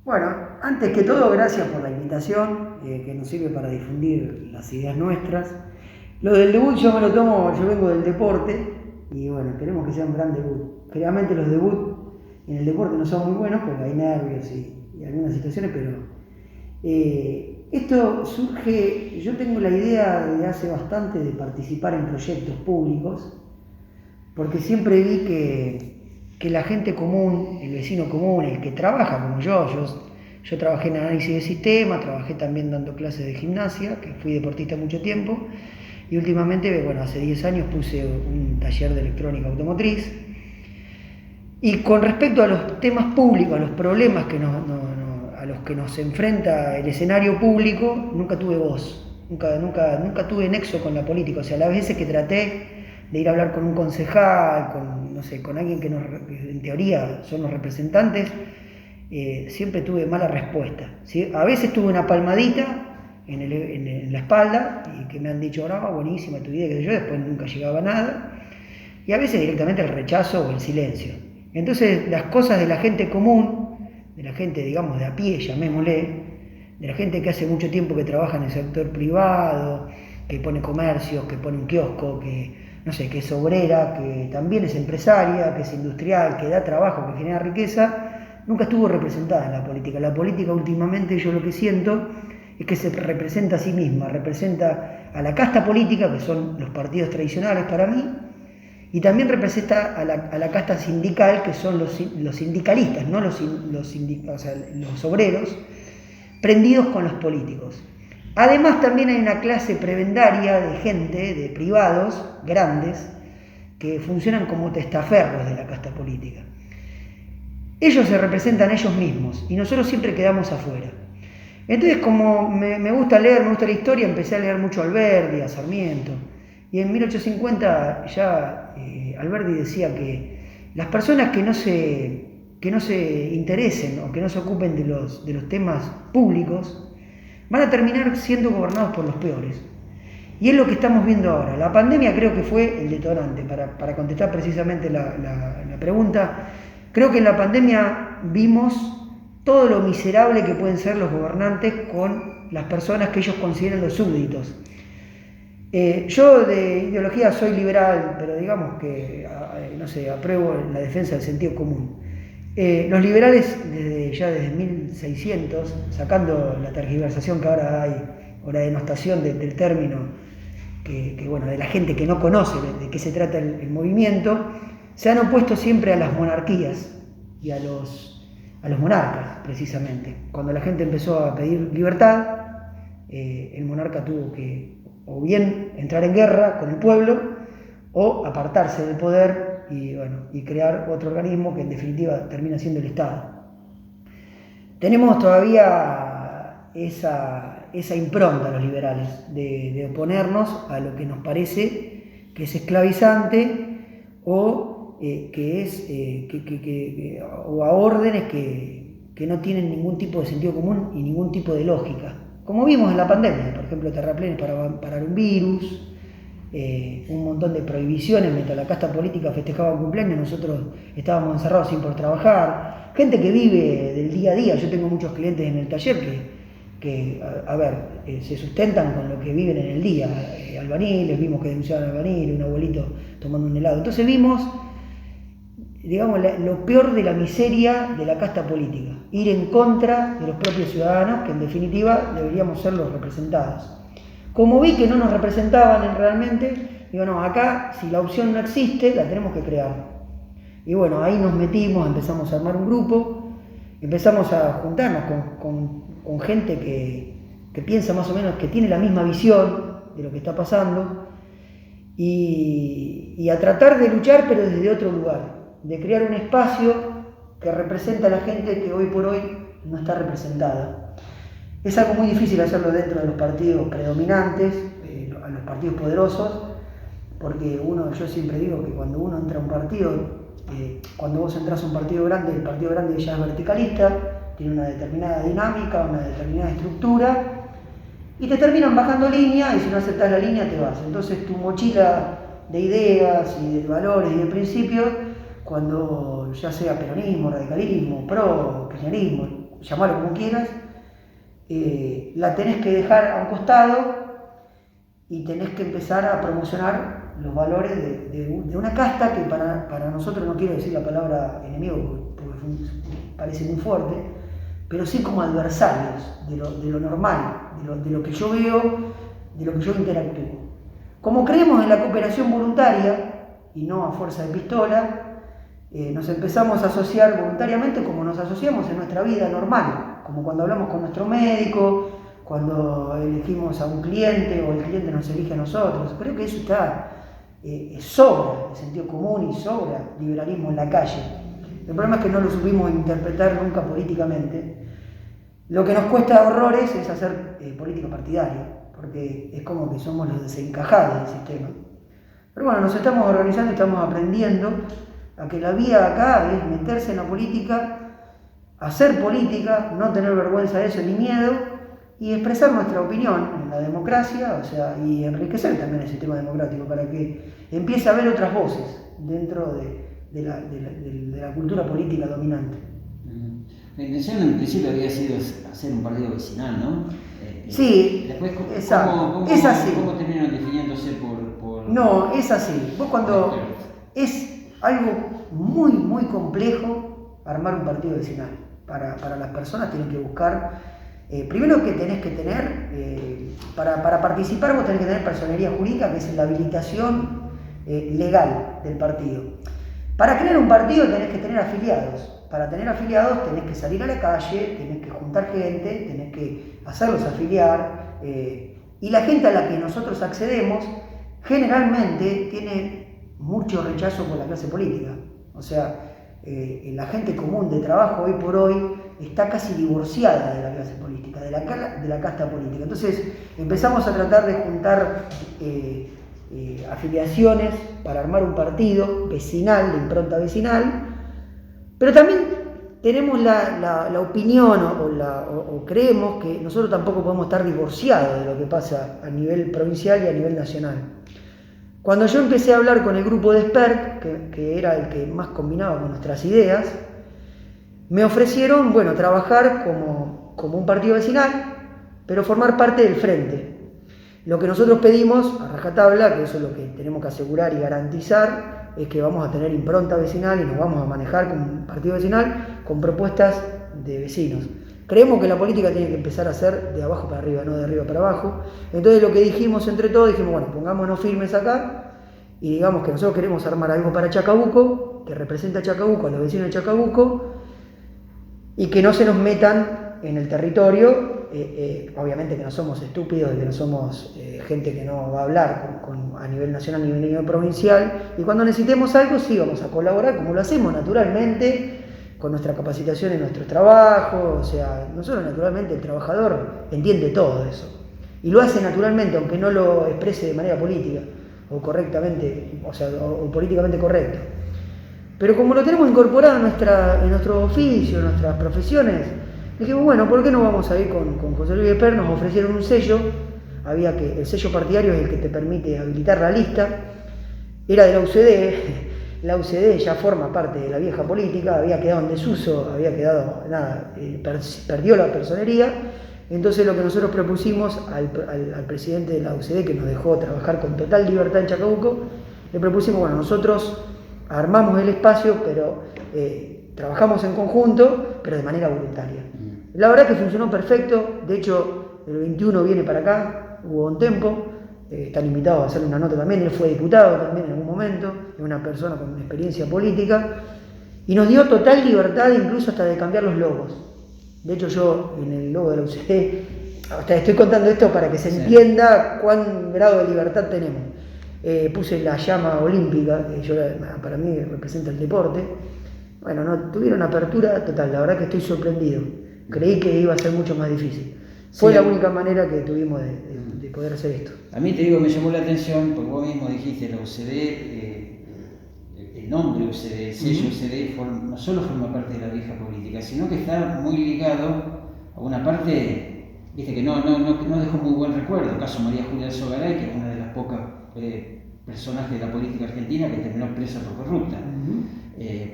Bueno, antes que todo, gracias por la invitación, que nos sirve para difundir las ideas nuestras. Lo del debut yo me lo tomo, yo vengo del deporte y bueno, esperemos que sea un gran debut. Generalmente los debuts en el deporte no son muy buenos porque hay nervios y algunas situaciones, pero esto surge, yo tengo la idea de hace bastante de participar en proyectos públicos, porque siempre vi que la gente común, el vecino común, el que trabaja como yo trabajé en análisis de sistema, trabajé también dando clases de gimnasia, que fui deportista mucho tiempo, y últimamente, bueno, hace 10 años puse un taller de electrónica automotriz. Y con respecto a los temas públicos, a los problemas a los que nos enfrenta el escenario público, nunca tuve voz, nunca tuve nexo con la política. O sea, las veces que traté de ir a hablar con un concejal, con alguien que en teoría son los representantes, siempre tuve mala respuesta, ¿sí? A veces tuve una palmadita en la espalda y que me han dicho, no, buenísima tu idea, que yo después nunca llegaba a nada, y a veces directamente el rechazo o el silencio. Entonces las cosas de la gente común, de la gente, digamos, de a pie, llamémosle, de la gente que hace mucho tiempo que trabaja en el sector privado, que pone comercios, que pone un kiosco, que que es obrera, que también es empresaria, que es industrial, que da trabajo, que genera riqueza, nunca estuvo representada en la política. La política últimamente, yo lo que siento es que se representa a sí misma, representa a la casta política, que son los partidos tradicionales para mí, y también representa a la casta sindical, que son los sindicalistas, no los obreros, prendidos con los políticos. Además también hay una clase prebendaria de gente, de privados grandes, que funcionan como testaferros de la casta política. Ellos se representan a ellos mismos y nosotros siempre quedamos afuera. Entonces, como me gusta leer, me gusta la historia, empecé a leer mucho a Alberdi, a Sarmiento. Y en 1850 ya Alberdi decía que las personas que no se interesen o que no se ocupen de los temas públicos van a terminar siendo gobernados por los peores. Y es lo que estamos viendo ahora. La pandemia creo que fue el detonante. Para contestar precisamente la pregunta, creo que en la pandemia vimos todo lo miserable que pueden ser los gobernantes con las personas que ellos consideran los súbditos. Yo de ideología soy liberal, pero digamos que, apruebo la defensa del sentido común. Los liberales, desde 1600, sacando la tergiversación que ahora hay, o la denostación del término, de la gente que no conoce de qué se trata el movimiento, se han opuesto siempre a las monarquías y a los monarcas, precisamente. Cuando la gente empezó a pedir libertad, el monarca tuvo que o bien entrar en guerra con el pueblo o apartarse del poder y crear otro organismo que en definitiva termina siendo el Estado. Tenemos todavía esa impronta los liberales de oponernos a lo que nos parece que es esclavizante o o a órdenes que no tienen ningún tipo de sentido común y ningún tipo de lógica. Como vimos en la pandemia, por ejemplo, terraplenes para parar un virus, un montón de prohibiciones mientras la casta política festejaba un cumpleaños, nosotros estábamos encerrados sin poder trabajar, gente que vive del día a día. Yo tengo muchos clientes en el taller que se sustentan con lo que viven en el día, albaniles, vimos que denunciaban albaniles, un abuelito tomando un helado. Entonces vimos, digamos, lo peor de la miseria de la casta política, ir en contra de los propios ciudadanos, que en definitiva deberíamos ser los representados. Como vi que no nos representaban realmente, digo, no, acá si la opción no existe, la tenemos que crear. Y bueno, ahí nos metimos, empezamos a armar un grupo, empezamos a juntarnos con gente que piensa más o menos, que tiene la misma visión de lo que está pasando, y a tratar de luchar, pero desde otro lugar, de crear un espacio que representa a la gente que hoy por hoy no está representada. Es algo muy difícil hacerlo dentro de los partidos predominantes, a los partidos poderosos, porque yo siempre digo que cuando uno entra a un partido, cuando vos entras a un partido grande, el partido grande ya es verticalista, tiene una determinada dinámica, una determinada estructura, y te terminan bajando línea, y si no aceptás la línea te vas. Entonces tu mochila de ideas y de valores y de principios, cuando ya sea peronismo, radicalismo, pro, kirchnerismo, llamalo como quieras, la tenés que dejar a un costado y tenés que empezar a promocionar los valores de una casta que para nosotros, no quiero decir la palabra enemigo porque parece muy fuerte, pero sí como adversarios de lo normal, de lo que yo veo, de lo que yo interactúo. Como creemos en la cooperación voluntaria y no a fuerza de pistola, nos empezamos a asociar voluntariamente como nos asociamos en nuestra vida normal, como cuando hablamos con nuestro médico, cuando elegimos a un cliente o el cliente nos elige a nosotros. Creo que eso está sobra el sentido común y sobra liberalismo en la calle. El problema es que no lo supimos interpretar nunca políticamente. Lo que nos cuesta horrores es hacer política partidaria, porque es como que somos los desencajados del sistema. Pero bueno, nos estamos organizando y estamos aprendiendo a que la vía acá es meterse en la política, hacer política, no tener vergüenza de eso ni miedo, y expresar nuestra opinión en la democracia, o sea, y enriquecer también el sistema democrático para que empiece a haber otras voces dentro de la cultura política dominante. La intención en principio había sido hacer un partido vecinal, ¿no? Sí, después, exacto. Es así. ¿Cómo terminaron definiéndose por...? No, es así. Vos cuando... Es algo muy, muy complejo armar un partido vecinal. Para las personas tienen que buscar... primero que tenés que tener... para participar vos tenés que tener personería jurídica, que es la habilitación legal del partido. Para crear un partido tenés que tener afiliados. Para tener afiliados tenés que salir a la calle, tenés que juntar gente, tenés que hacerlos afiliar. Y la gente a la que nosotros accedemos generalmente tiene mucho rechazo por la clase política. O sea, la gente común de trabajo hoy por hoy está casi divorciada de la clase política, de la casta política. Entonces empezamos a tratar de juntar afiliaciones para armar un partido vecinal, de impronta vecinal, pero también tenemos la opinión o creemos que nosotros tampoco podemos estar divorciados de lo que pasa a nivel provincial y a nivel nacional. Cuando yo empecé a hablar con el grupo de Spert, que era el que más combinaba con nuestras ideas, me ofrecieron, bueno, trabajar como un partido vecinal, pero formar parte del frente. Lo que nosotros pedimos, a rajatabla, que eso es lo que tenemos que asegurar y garantizar, es que vamos a tener impronta vecinal y nos vamos a manejar como un partido vecinal con propuestas de vecinos. Creemos que la política tiene que empezar a ser de abajo para arriba, no de arriba para abajo. Entonces lo que dijimos entre todos, dijimos, bueno, pongámonos firmes acá y digamos que nosotros queremos armar algo para Chacabuco, que represente a Chacabuco, a los vecinos de Chacabuco, y que no se nos metan en el territorio. Obviamente que no somos estúpidos, que no somos gente que no va a hablar a nivel nacional ni a nivel provincial, y cuando necesitemos algo sí vamos a colaborar como lo hacemos naturalmente con nuestra capacitación en nuestros trabajos. O sea, nosotros naturalmente el trabajador entiende todo eso y lo hace naturalmente, aunque no lo exprese de manera política o correctamente, o sea, o políticamente correcto. Pero como lo tenemos incorporado en nuestro oficio, en nuestras profesiones, dijimos, bueno, ¿por qué no vamos a ir con José Luis Spert? Nos ofrecieron un sello, el sello partidario es el que te permite habilitar la lista, era de la UCD, la UCD ya forma parte de la vieja política, había quedado en desuso, perdió la personería. Entonces lo que nosotros propusimos al presidente de la UCD, que nos dejó trabajar con total libertad en Chacabuco, le propusimos, bueno, nosotros armamos el espacio, pero trabajamos en conjunto, pero de manera voluntaria. La verdad que funcionó perfecto. De hecho, el 21 viene para acá, Hugo Bontempo, están invitados a hacerle una nota también, él fue diputado también en algún momento, es una persona con una experiencia política, y nos dio total libertad incluso hasta de cambiar los logos. De hecho yo en el logo de la UCD, estoy contando esto para que se entienda cuán grado de libertad tenemos. Puse la llama olímpica, que para mí representa el deporte. Bueno, no tuvieron apertura total, la verdad que estoy sorprendido. Creí que iba a ser mucho más difícil. Fue la única manera que tuvimos de poder hacer esto. A mí te digo, me llamó la atención, porque vos mismo dijiste, la UCD, el nombre UCD, el sello UCD, no solo forma parte de la vieja política, sino que está muy ligado a una parte, viste, que no dejó muy buen recuerdo. El caso María Julia Alzogaray, que es una de las pocas personajes de la política argentina que terminó presa por corrupta.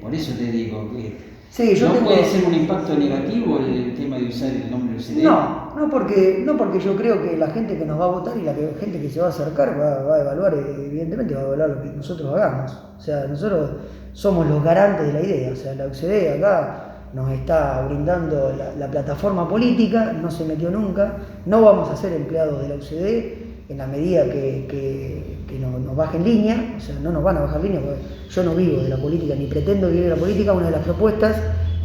Por eso te digo que Sí, yo ¿No tengo... puede ser un impacto negativo el tema de usar el nombre UCD? No porque yo creo que la gente que nos va a votar y la gente que se va a acercar va a evaluar, evidentemente va a evaluar lo que nosotros hagamos. O sea, nosotros somos los garantes de la idea. O sea, la UCD acá nos está brindando la plataforma política, no se metió nunca, no vamos a ser empleados de la UCD en la medida que nos bajen línea, o sea, no nos van a bajar línea porque yo no vivo de la política ni pretendo vivir de la política. Una de las propuestas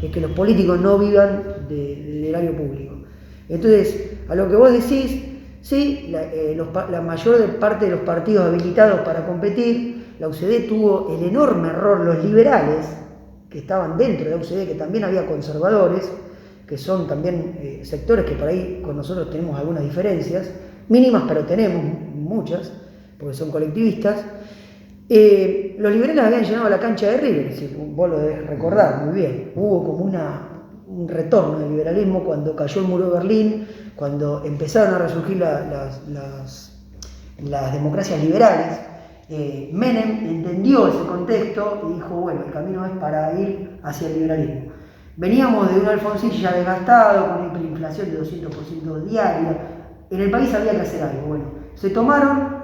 es que los políticos no vivan del erario público. Entonces, a lo que vos decís, sí, la mayor parte de los partidos habilitados para competir, la UCD tuvo el enorme error, los liberales, que estaban dentro de la UCD, que también había conservadores, que son también sectores que por ahí con nosotros tenemos algunas diferencias, mínimas, pero tenemos muchas, porque son colectivistas. Los liberales habían llenado la cancha de River, si vos lo debes recordar muy bien. Hubo como un retorno del liberalismo cuando cayó el muro de Berlín, cuando empezaron a resurgir las democracias liberales. Menem entendió ese contexto y dijo, bueno, el camino es para ir hacia el liberalismo. Veníamos de un Alfonsín ya desgastado, con una hiperinflación de 200% diaria. En el país había que hacer algo. Bueno, se tomaron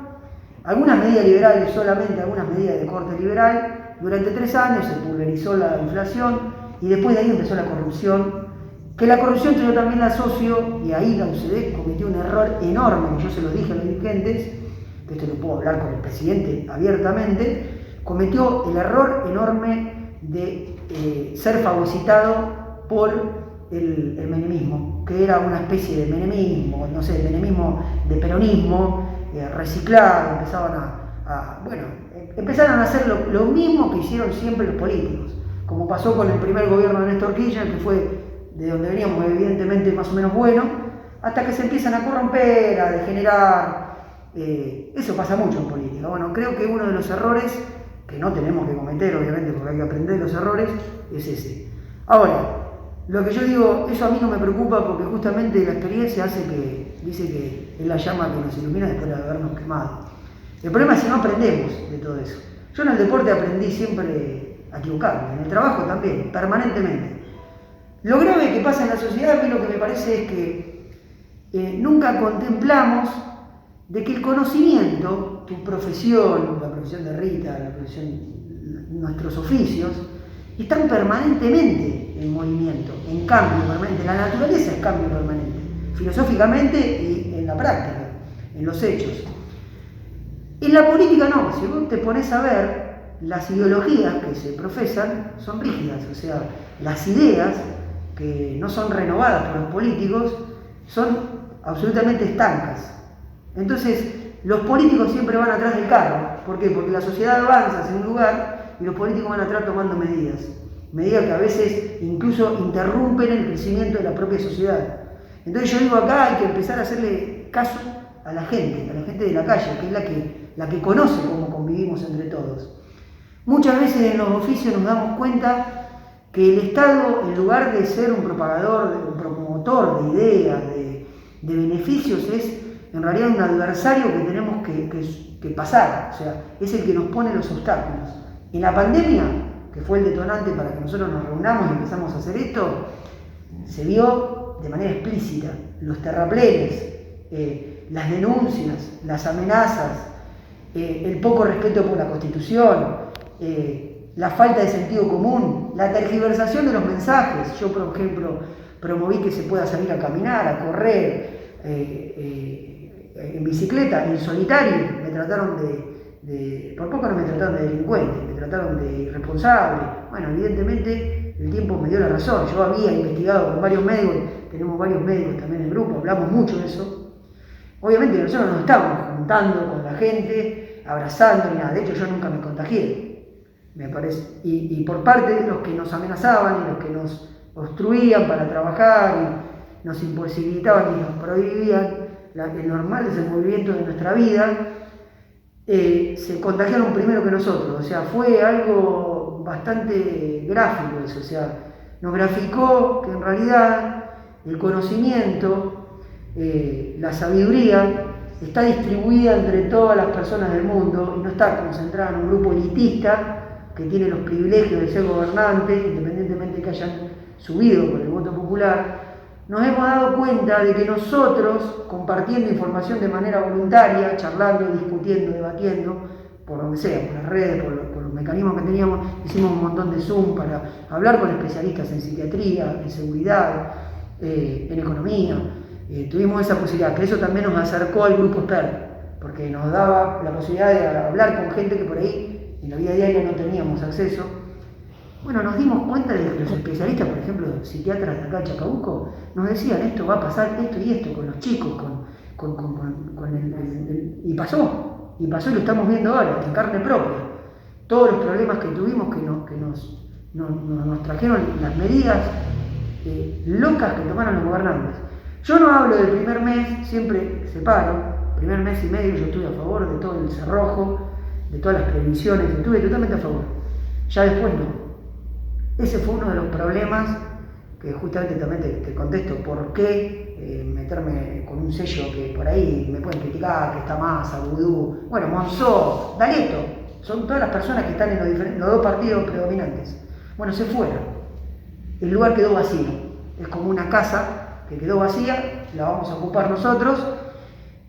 algunas medidas liberales, solamente algunas medidas de corte liberal. Durante 3 años se pulverizó la inflación y después de ahí empezó la corrupción. Que la corrupción yo también la asocio, y ahí la UCD cometió un error enorme, que yo se lo dije a los dirigentes, que esto lo puedo hablar con el presidente abiertamente, cometió el error enorme de ser fagocitado por el menemismo, que era una especie de menemismo, no sé, menemismo de peronismo, reciclado. Empezaron a hacer lo mismo que hicieron siempre los políticos, como pasó con el primer gobierno de Néstor Kirchner, que fue de donde veníamos evidentemente más o menos bueno, hasta que se empiezan a corromper, a degenerar. Eso pasa mucho en política. Bueno, creo que uno de los errores, que no tenemos que cometer obviamente porque hay que aprender los errores, es ese. Ahora, lo que yo digo, eso a mí no me preocupa porque justamente la experiencia dice que es la llama que nos ilumina después de habernos quemado. El problema es si no aprendemos de todo eso. Yo en el deporte aprendí siempre a equivocarme, en el trabajo también, permanentemente. Lo grave que pasa en la sociedad, a mí lo que me parece es que nunca contemplamos de que el conocimiento, tu profesión, la profesión de Rita, nuestros oficios, están permanentemente en movimiento, en cambio permanente. La naturaleza es cambio permanente, filosóficamente y en la práctica, en los hechos. En la política no, si vos te pones a ver, las ideologías que se profesan son rígidas, o sea, las ideas que no son renovadas por los políticos son absolutamente estancas. Entonces, los políticos siempre van atrás del carro. ¿Por qué? Porque la sociedad avanza hacia un lugar y los políticos van atrás tomando medidas que a veces incluso interrumpen el crecimiento de la propia sociedad. Entonces yo digo, acá hay que empezar a hacerle caso a la gente de la calle, que es la que conoce cómo convivimos entre todos. Muchas veces en los oficios nos damos cuenta que el Estado, en lugar de ser un propagador, un promotor de ideas, de beneficios, es en realidad un adversario que tenemos que pasar, o sea, es el que nos pone los obstáculos. En la pandemia, que fue el detonante para que nosotros nos reunamos y empezamos a hacer esto, se vio de manera explícita los terraplenes, las denuncias, las amenazas, el poco respeto por la Constitución, la falta de sentido común, la tergiversación de los mensajes. Yo, por ejemplo, promoví que se pueda salir a caminar, a correr, en bicicleta, en solitario. Me trataron por poco no me trataron de delincuente, me trataron de irresponsable. Bueno, evidentemente el tiempo me dio la razón. Yo había investigado con varios médicos, tenemos varios médicos también en el grupo, hablamos mucho de eso. Obviamente nosotros nos estábamos juntando con la gente, abrazando y nada. De hecho, yo nunca me contagié, me parece. Y por parte de los que nos amenazaban y los que nos obstruían para trabajar y nos imposibilitaban y nos prohibían el normal desenvolvimiento de nuestra vida, se contagiaron primero que nosotros. O sea, fue algo bastante gráfico eso. O sea, nos graficó que en realidad el conocimiento, la sabiduría, está distribuida entre todas las personas del mundo y no está concentrada en un grupo elitista que tiene los privilegios de ser gobernante, independientemente independientemente de que hayan subido por el voto popular, nos hemos dado cuenta de que nosotros, compartiendo información de manera voluntaria, charlando, discutiendo, debatiendo, por donde sea, por las redes, por los mecanismos que teníamos, hicimos un montón de Zoom para hablar con especialistas en psiquiatría, en seguridad, en economía. Tuvimos esa posibilidad, que eso también nos acercó al grupo experto, porque nos daba la posibilidad de hablar con gente que por ahí en la vida diaria no teníamos acceso. Bueno, nos dimos cuenta de que los especialistas, por ejemplo, psiquiatras de acá de Chacabuco, nos decían esto va a pasar, esto y esto, con los chicos, y pasó y lo estamos viendo ahora, en carne propia. Todos los problemas que tuvimos que nos trajeron las medidas locas que tomaron los gobernantes. Yo no hablo del primer mes, siempre separo. Primer mes y medio yo estuve a favor de todo el cerrojo, de todas las previsiones, estuve totalmente a favor. Ya después no. Ese fue uno de los problemas que justamente también te contesto por qué meterme con un sello que por ahí me pueden criticar, que está Massa, Vudú, bueno, Monzó, D'Alieto, son todas las personas que están en los dos partidos predominantes. Bueno, se fueron. El lugar quedó vacío. Es como una casa que quedó vacía, la vamos a ocupar nosotros.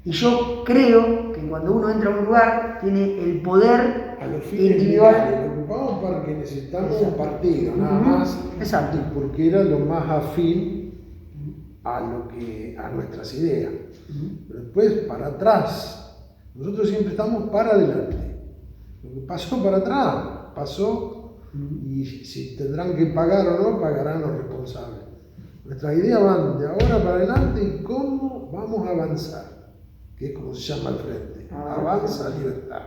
Y yo creo que cuando uno entra a un lugar tiene el poder a los fines individual. Lo ocupamos porque necesitamos un partido, nada más. Exacto. Y porque era lo más afín a nuestras ideas. Pero después, para atrás. Nosotros siempre estamos para adelante. Lo que pasó para atrás, pasó. Y si tendrán que pagar o no, pagarán los responsables. Nuestras ideas van de ahora para adelante y cómo vamos a avanzar. Que es como se llama al frente, avanza libertad.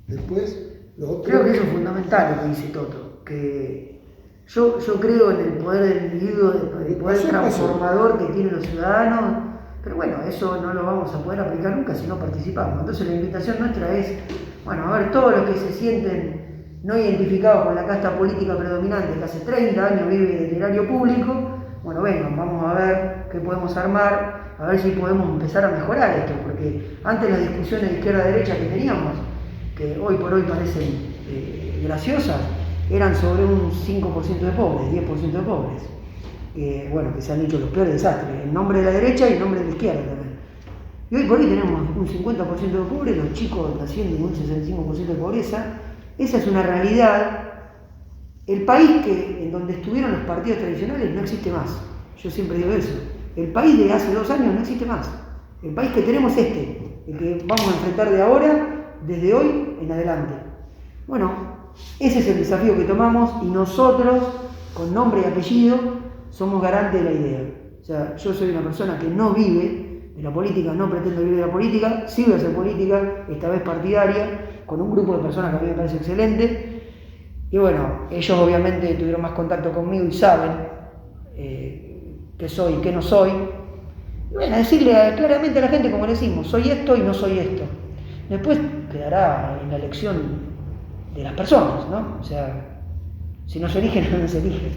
Después, lo otro... Creo que eso es fundamental lo que dice Toto, que yo creo en el poder del individuo, el poder transformador que tienen los ciudadanos, pero bueno, eso no lo vamos a poder aplicar nunca si no participamos. Entonces la invitación nuestra es, bueno, a ver, todos los que se sienten no identificados con la casta política predominante que hace 30 años vive del erario público, bueno, vengan, vamos a ver qué podemos armar, a ver si podemos empezar a mejorar esto, porque antes las discusiones de izquierda-derecha que teníamos, que hoy por hoy parecen graciosas, eran sobre un 5% de pobres, 10% de pobres, bueno, que se han hecho los peores desastres, en nombre de la derecha y en nombre de la izquierda también. Y hoy por hoy tenemos un 50% de pobres, los chicos naciendo en un 65% de pobreza. Esa es una realidad. El país en donde estuvieron los partidos tradicionales no existe más. Yo siempre digo eso. El país de hace 2 años no existe más. El país que tenemos es el que vamos a enfrentar de ahora, desde hoy en adelante. Bueno, ese es el desafío que tomamos y nosotros, con nombre y apellido, somos garantes de la idea. O sea, yo soy una persona que no vive de la política, no pretendo vivir de la política, sí voy a hacer política, esta vez partidaria, con un grupo de personas que a mí me parece excelente. Y bueno, ellos obviamente tuvieron más contacto conmigo y saben qué soy y qué no soy. Y bueno, decirle claramente a la gente, como le decimos, soy esto y no soy esto. Después quedará en la elección de las personas, ¿no? O sea, si no se eligen, no se eligen.